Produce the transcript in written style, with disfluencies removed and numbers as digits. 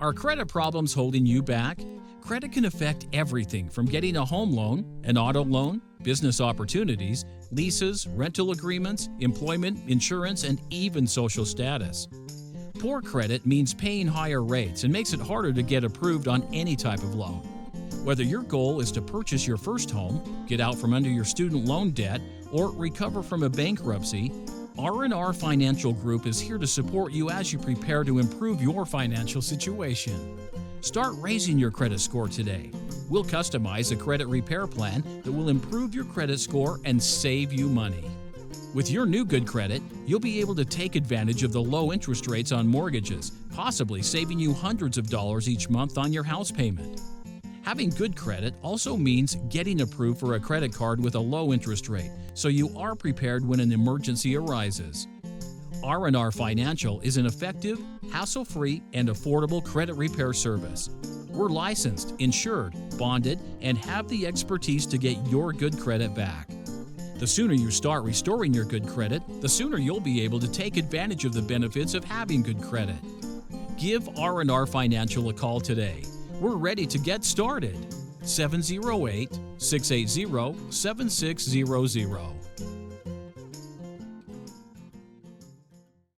Are credit problems holding you back? Credit can affect everything from getting a home loan, an auto loan, business opportunities, leases, rental agreements, employment, insurance, and even social status. Poor credit means paying higher rates and makes it harder to get approved on any type of loan. Whether your goal is to purchase your first home, get out from under your student loan debt, or recover from a bankruptcy, R&R Financial Group is here to support you as you prepare to improve your financial situation. Start raising your credit score today. We'll customize a credit repair plan that will improve your credit score and save you money. With your new good credit, you'll be able to take advantage of the low interest rates on mortgages, possibly saving you hundreds of dollars each month on your house payment. Having good credit also means getting approved for a credit card with a low interest rate, so you are prepared when an emergency arises. R&R Financial is an effective, hassle-free, and affordable credit repair service. We're licensed, insured, bonded, and have the expertise to get your good credit back. The sooner you start restoring your good credit, the sooner you'll be able to take advantage of the benefits of having good credit. Give R&R Financial a call today. We're ready to get started. 708-680-7600.